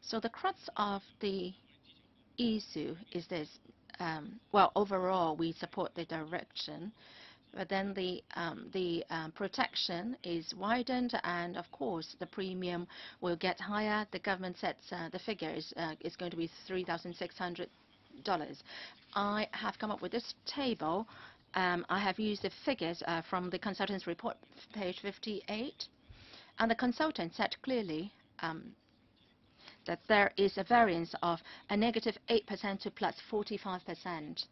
So the crux of the issue is this. Well, overall, we support the direction, but then the protection is widened, and of course, the premium will get higher. The government sets the figure is going to be $3,600. I have come up with this table. I have used the figures from the consultant's report, page 58, and the consultant said clearly that there is a variance of a negative 8% to plus 45%.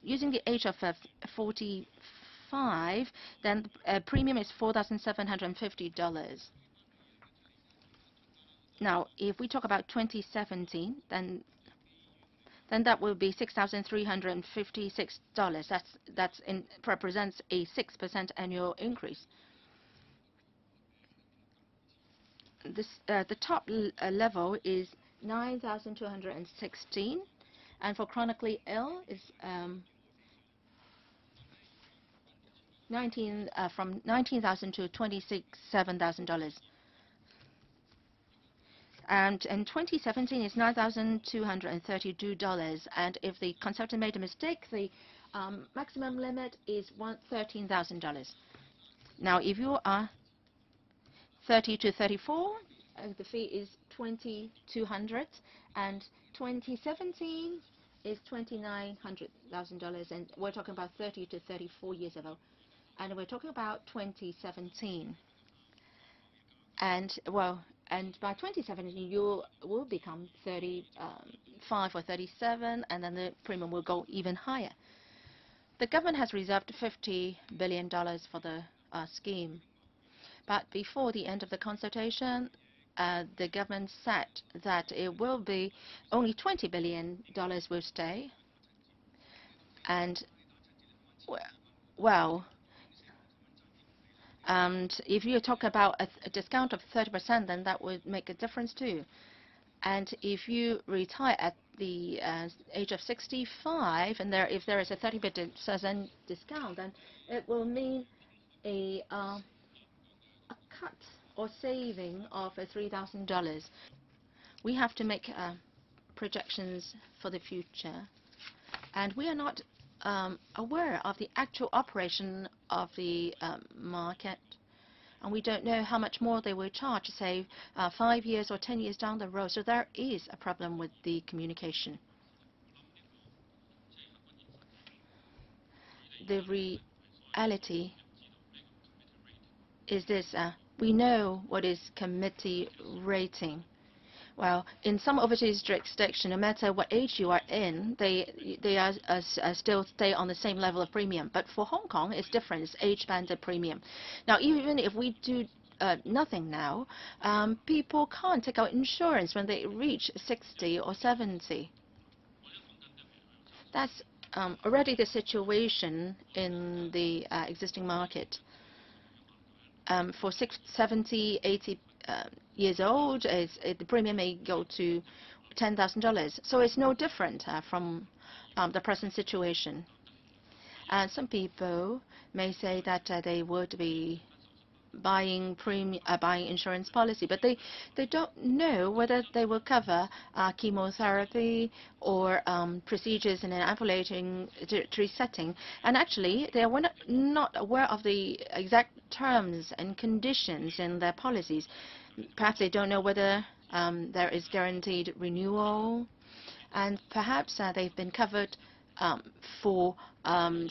Using the age of 45, then premium is $4,750. Now, if we talk about 2017, then that will be $6,356. Represents a 6% annual increase. The top level is 9,216, and for chronically ill is from $19,000 to $27,000. And in 2017 is $9,232. And if the consultant made a mistake, the maximum limit is $13,000. Now, if you are 30 to 34, the fee is $2,200, and 2017 is $29,000, and we're talking about 30 to 34 years ago, and we're talking about 2017. And well, and by 2017 you will become 35 or 37, and then the premium will go even higher. The government has reserved $50 billion for the scheme. But before the end of the consultation, the government said that it will be only $20 billion will stay. And, well, and if you talk about a discount of 30%, then that would make a difference too. And if you retire at the age of 65, and if there is a 30% discount, then it will mean a cut or saving of $3,000. We have to make projections for the future, and we are not aware of the actual operation of the market, and we don't know how much more they will charge, say 5 years or 10 years down the road. So there is a problem with the communication. The reality is this. We know what is committee rating. Well, in some overseas jurisdictions, no matter what age you are in, they are still stay on the same level of premium. But for Hong Kong, it's different. It's age-banded premium. Now, even if we do nothing now, people can't take out insurance when they reach 60 or 70. That's already the situation in the existing market. For 70, 80 years old, the premium may go to $10,000. So it's no different from the present situation. And some people may say that they would be buying insurance policy, but they don't know whether they will cover chemotherapy or procedures in an ambulatory setting. And actually, they are not aware of the exact terms and conditions in their policies. Perhaps they don't know whether there is guaranteed renewal, and perhaps they've been covered for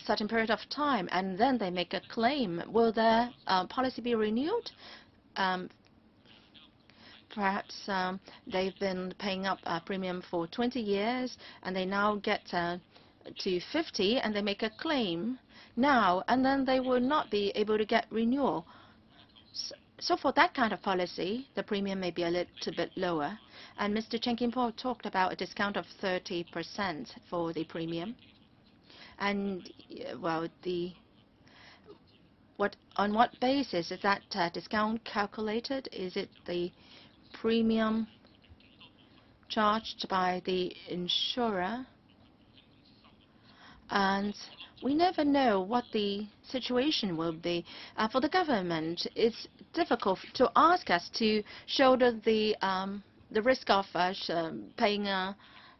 certain period of time, and then they make a claim. Will their policy be renewed? Perhaps they've been paying up a premium for 20 years, and they now get to 50, and they make a claim now, and then they will not be able to get renewal. So for that kind of policy, the premium may be a little bit lower. And Mr. Chen健波talked about a discount of 30% for the premium. And well, on what basis is that discount calculated? Is it the premium charged by the insurer? And We never know what the situation will be. For the government, it's difficult to ask us to shoulder the risk of paying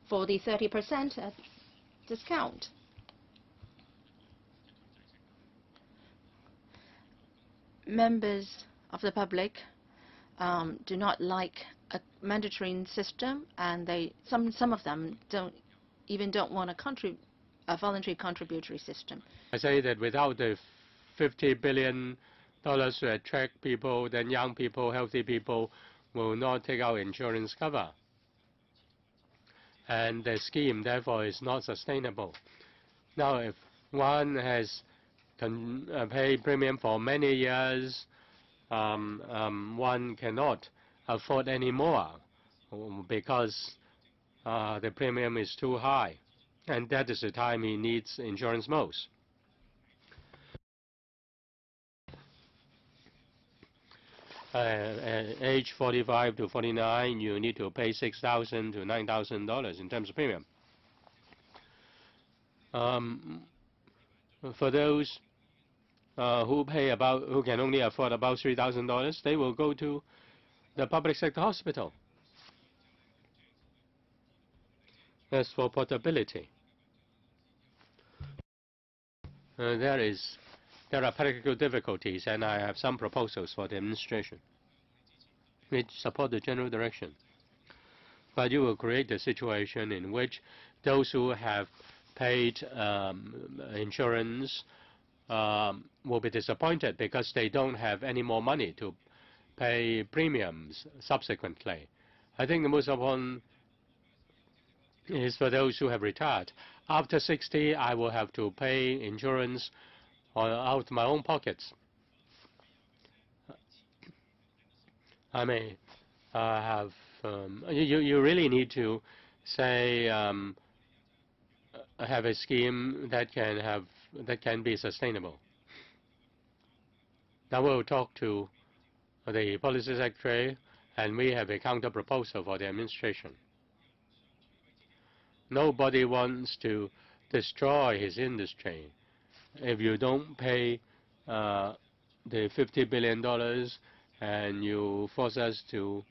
for the 30% discount. Members of the public do not like a mandatory system, and some of them don't want a voluntary contributory system. I say that without the $50 billion to attract people, then young people, healthy people will not take out insurance cover. And the scheme, therefore, is not sustainable. Now, if one has paid premium for many years, one cannot afford any more because the premium is too high. And that is the time he needs insurance most. At age 45 to 49, you need to pay $6,000 to $9,000 in terms of premium. For those who can only afford about $3,000, they will go to the public sector hospital. As for portability, there are practical difficulties, and I have some proposals for the administration which support the general direction. But you will create a situation in which those who have paid insurance will be disappointed because they don't have any more money to pay premiums subsequently. I think the most important is for those who have retired. After 60, I will have to pay insurance out of my own pockets. I may have you really need to say have a scheme that can be sustainable. Now we'll talk to the Policy Secretary, and we have a counter proposal for the administration. Nobody wants to destroy his industry. If you don't pay the $50 billion and you force us to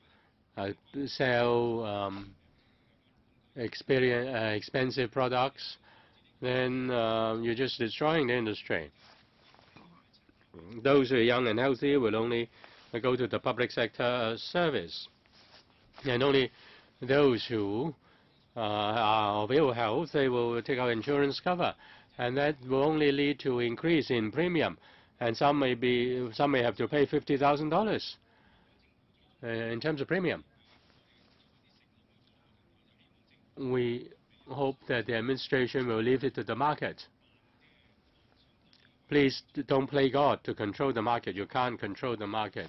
sell expensive products, then you're just destroying the industry. Those who are young and healthy will only go to the public sector service. And only those who are of ill health, they will take out insurance cover. And that will only lead to increase in premium. And some may have to pay $50,000 in terms of premium. We hope that the administration will leave it to the market. Please don't play God to control the market. You can't control the market.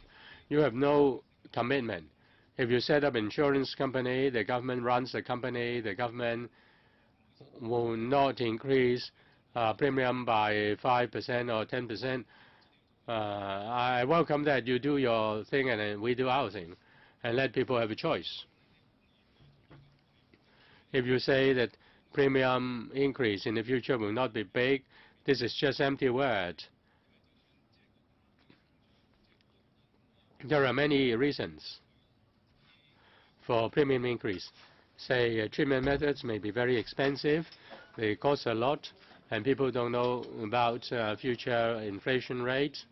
You have no commitment. If you set up an insurance company, the government runs the company, the government will not increase premium by 5% or 10%. I welcome that you do your thing and then we do our thing, and let people have a choice. If you say that premium increase in the future will not be big, this is just empty word. There are many reasons for premium increase. Say treatment methods may be very expensive, they cost a lot, and people don't know about future inflation rates.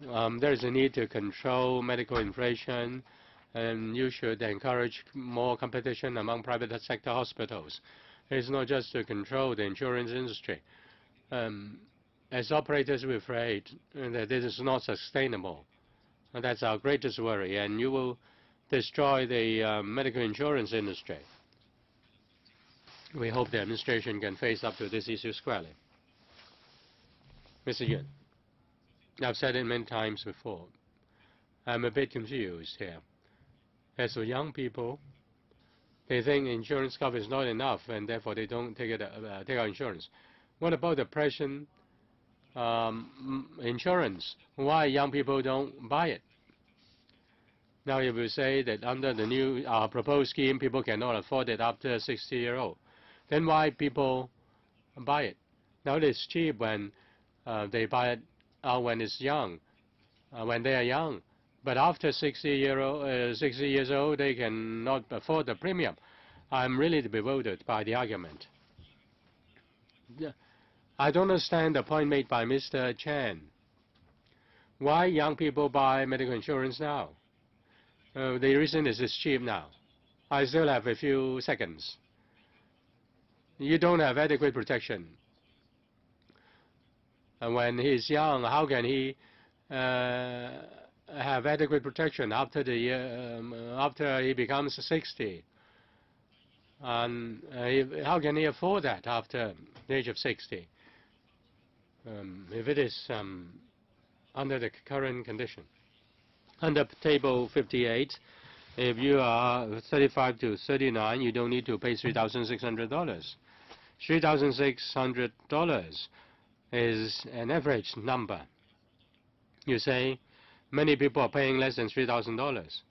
There is a need to control medical inflation, and you should encourage more competition among private sector hospitals. It's not just to control the insurance industry. As operators, we're afraid that this is not sustainable. And that's our greatest worry, and you will destroy the medical insurance industry. We hope the administration can face up to this issue squarely. Mr. Yuan, I've said it many times before. I'm a bit confused here. As for young people, they think insurance cover is not enough, and therefore they don't take out insurance. What about the present insurance? Why young people don't buy it? Now, if you say that under the new proposed scheme, people cannot afford it after 60 years old, then why people buy it. Now it is cheap when they buy it when it's young, when they are young. But after 60 years old, they cannot afford the premium. I'm really bewildered by the argument. I don't understand the point made by Mr. Chen. Why young people buy medical insurance now? The reason is it's cheap now. I still have a few seconds. You don't have adequate protection. And when he's young, how can he have adequate protection after after he becomes 60? And how can he afford that after the age of 60? If it is under the current condition. Under table 58, if you are 35 to 39, you don't need to pay $3,600. $3,600 is an average number. You say many people are paying less than $3,000.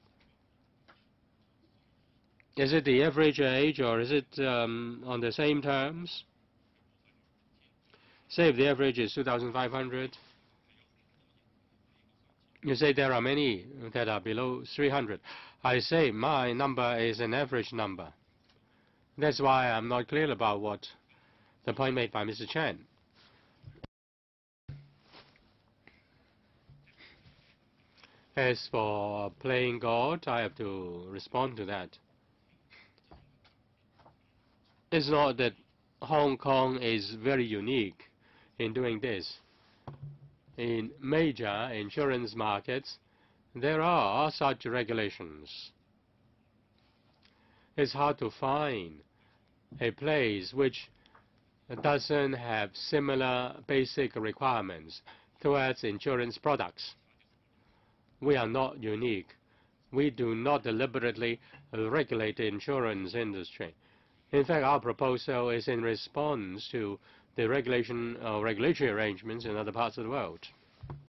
Is it the average age, or is it on the same terms? Say if the average is 2,500, you say there are many that are below 300. I say my number is an average number. That's why I'm not clear about what the point made by Mr. Chen. As for playing God, I have to respond to that. It's not that Hong Kong is very unique in doing this. In major insurance markets, there are such regulations. It's hard to find a place which doesn't have similar basic requirements towards insurance products. We are not unique. We do not deliberately regulate the insurance industry. In fact, our proposal is in response to the regulatory arrangements in other parts of the world.